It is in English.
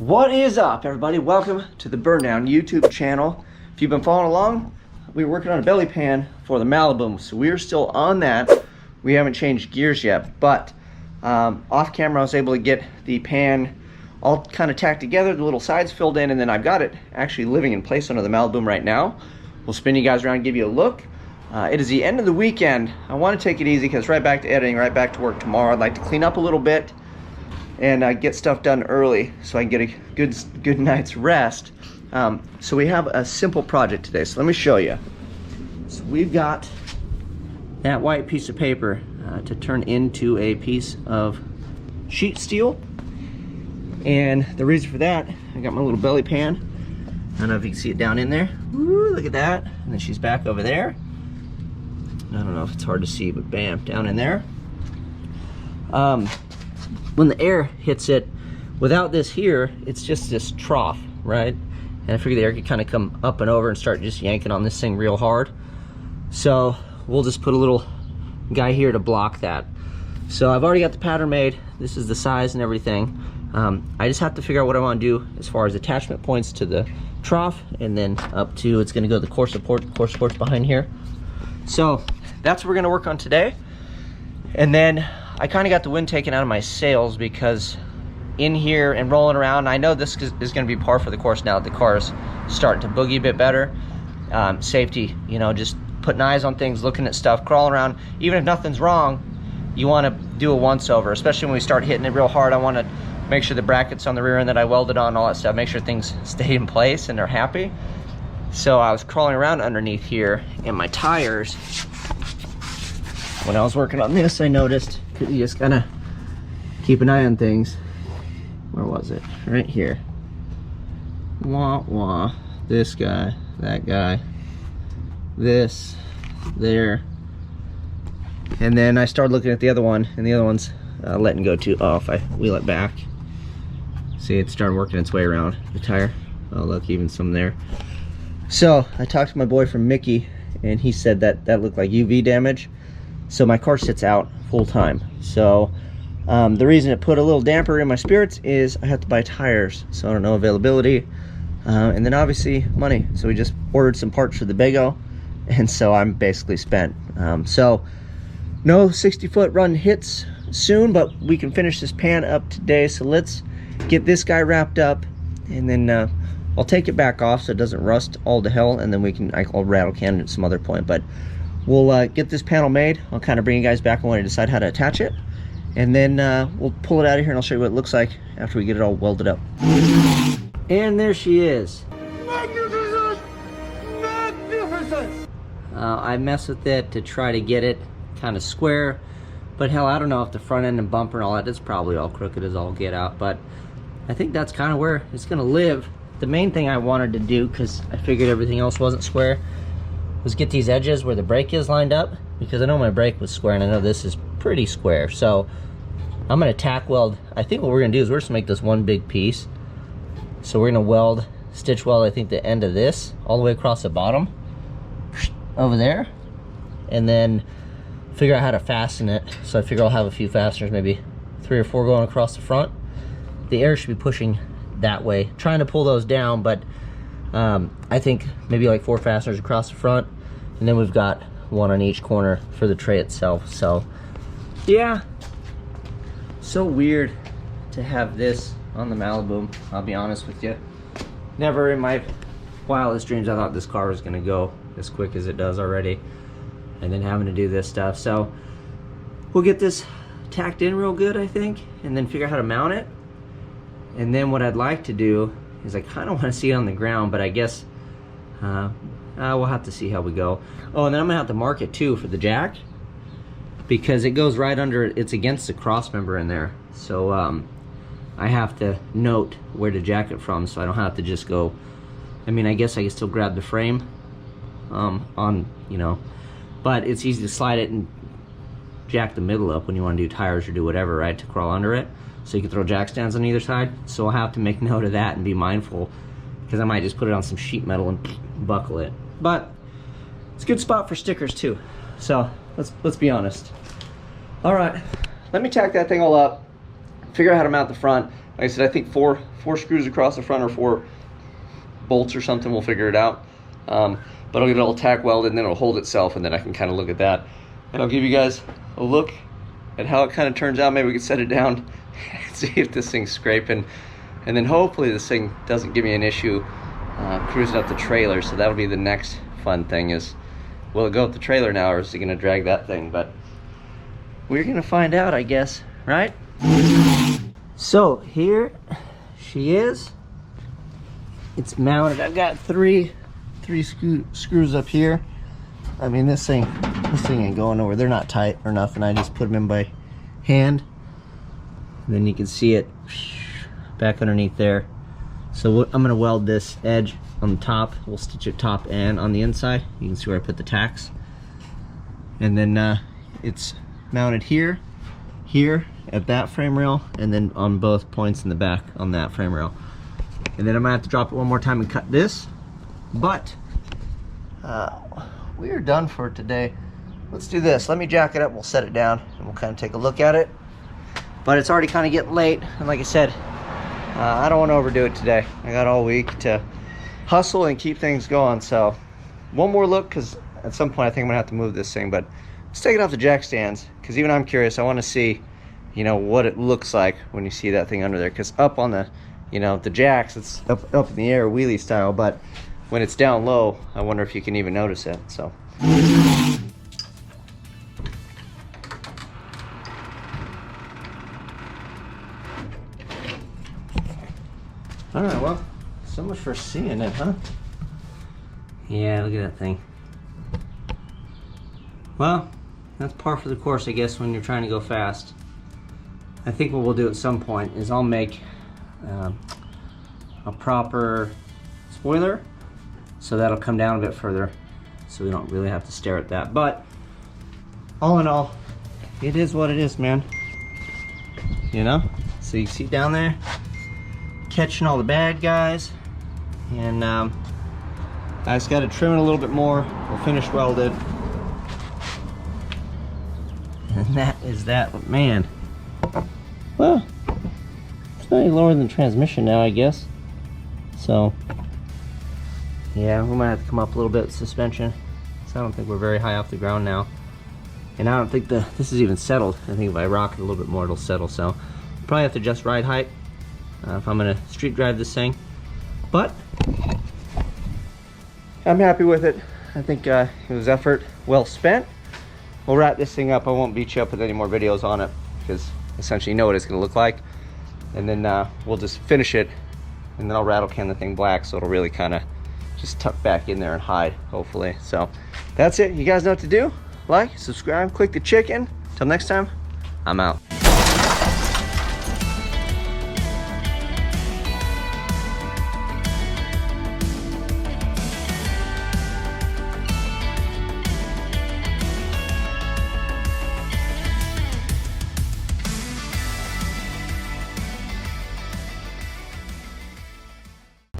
What is up, everybody? Welcome to the Burndown YouTube channel. If you've been following along, we were working on a belly pan for the Maliboom, so we're still on that. We haven't changed gears yet, but off camera I was able to get the pan all kind of tacked together, the little sides filled in, and then I've got it actually living in place under the Maliboom right now. We'll spin you guys around and give you a look. It is the end of the weekend. I want to take it easy because right back to editing, right back to work tomorrow. I'd like to clean up a little bit and get stuff done early so I can get a good night's rest. So we have a simple project today, so let me show you. So we've got that white piece of paper to turn into a piece of sheet steel, and the reason for that, I got my little belly pan. I don't know if you can see it down in there. Woo, look at that. And then she's back over there. I don't know if it's hard to see, but bam, down in there. When the air hits it, without this here, it's just this trough, right? And I figured the air could kind of come up and over and start just yanking on this thing real hard. So we'll just put a little guy here to block that. So I've already got the pattern made. This is the size and everything. I just have to figure out what I want to do as far as attachment points to the trough, and then up to, it's going to go to the core support. The core support's behind here. So that's what we're going to work on today. And then I kind of got the wind taken out of my sails because in here and rolling around, I know this is going to be par for the course now that the car is starting to boogie a bit better. Safety, you know, just putting eyes on things, looking at stuff, crawling around. Even if nothing's wrong, you want to do a once over, especially when we start hitting it real hard. I want to make sure the brackets on the rear end that I welded on, all that stuff, make sure things stay in place and they're happy. So I was crawling around underneath here, and my tires, when I was working on this, I noticed, because you just gotta keep an eye on things. Where was it? Right here. Wah wah. This guy, that guy, this, there. And then I started looking at the other one, and the other one's letting go too. Oh, if I wheel it back, see, it started working its way around the tire. Oh, look, even some there. So I talked to my boyfriend Mickey, and he said that that looked like UV damage. So my car sits out full time. So the reason it put a little damper in my spirits is I have to buy tires, so I don't know availability, and then obviously money. So we just ordered some parts for the Bago, and so I'm basically spent. So no 60-foot run hits soon, but we can finish this pan up today. So let's get this guy wrapped up, and then I'll take it back off so it doesn't rust all to hell, and then I'll rattle can it at some other point. But we'll get this panel made. I'll kind of bring you guys back when I decide how to attach it, and then we'll pull it out of here and I'll show you what it looks like after we get it all welded up. And there she is. Magnificent! Magnificent! I mess with it to try to get it kind of square, but hell, I don't know if the front end and bumper and all that, it's probably all crooked as all get out, but I think that's kind of where it's gonna live. The main thing I wanted to do, because I figured everything else wasn't square, was get these edges where the brake is lined up, because I know my brake was square and I know this is pretty square. So I'm gonna tack weld. I think what we're gonna do is we're just make this one big piece. So we're gonna stitch weld, I think, the end of this all the way across the bottom over there, and then figure out how to fasten it. So I figure I'll have a few fasteners, maybe 3 or 4 going across the front. The air should be pushing that way, trying to pull those down, but I think maybe like 4 fasteners across the front, and then we've got 1 on each corner for the tray itself. So yeah, so weird to have this on the Maliboom, I'll be honest with you. Never in my wildest dreams I thought this car was gonna go as quick as it does already, and then having to do this stuff. So we'll get this tacked in real good, I think, and then figure out how to mount it. And then what I'd like to do is I kind of want to see it on the ground, but I guess we'll have to see how we go. Oh, and then I'm gonna have to mark it too for the jack, because it goes right under, it's against the cross member in there. So I have to note where to jack it from, so I don't have to just go, I mean, I guess I can still grab the frame on, you know, but it's easy to slide it and jack the middle up when you want to do tires or do whatever, right, to crawl under it. So you can throw jack stands on either side. So I'll have to make note of that and be mindful, because I might just put it on some sheet metal and buckle it. But it's a good spot for stickers too. So let's be honest. All right, let me tack that thing all up, figure out how to mount the front, Like I said, I think four screws across the front, or 4 bolts or something. We'll figure it out. But I'll get it all tack welded, and then it'll hold itself, and then I can kind of look at that. And I'll give you guys a look at how it kind of turns out. Maybe we can set it down and see if this thing's scraping. And then hopefully this thing doesn't give me an issue cruising up the trailer. So that'll be the next fun thing, is will it go up the trailer now, or is it gonna drag that thing? But we're gonna find out, I guess, right? So here she is. It's mounted. I've got three screws up here. I mean, this thing ain't going nowhere. They're not tight or nothing. I just put them in by hand. And then you can see it back underneath there. So I'm gonna weld this edge on the top. We'll stitch it top and on the inside. You can see where I put the tacks. And then it's mounted here at that frame rail, and then on both points in the back on that frame rail. And then I'm gonna have to drop it one more time and cut this. But we are done for today. Let's do this. Let me jack it up. We'll set it down and we'll kind of take a look at it. But it's already kind of getting late, and like I said, I don't want to overdo it today. I got all week to hustle and keep things going. So one more look, because at some point I think I'm gonna have to move this thing. But let's take it off the jack stands, because even I'm curious. I want to see, you know, what it looks like when you see that thing under there. Because up on the, you know, the jacks, it's up in the air, wheelie style. But when it's down low, I wonder if you can even notice it. So. All right, well, so much for seeing it, huh? Yeah, look at that thing. Well, that's par for the course, I guess, when you're trying to go fast. I think what we'll do at some point is I'll make a proper spoiler, so that'll come down a bit further, so we don't really have to stare at that. But all in all, it is what it is, man. You know? So you see down there, catching all the bad guys, and I just got to trim it a little bit more. We'll finish welded, and that is that. But man, well, it's not any lower than transmission now, I guess. So yeah, we might have to come up a little bit with suspension. So I don't think we're very high off the ground now, and I don't think this is even settled. I think if I rock it a little bit more, it'll settle. So probably have to adjust ride height if I'm gonna street drive this thing. But I'm happy with it. I think it was effort well spent. We'll wrap this thing up. I won't beat you up with any more videos on it, because essentially you know what it's gonna look like. And then we'll just finish it, and then I'll rattle can the thing black, so it'll really kind of just tuck back in there and hide, hopefully. So that's it. You guys know what to do. Like, subscribe, click the chicken. Till next time, I'm out.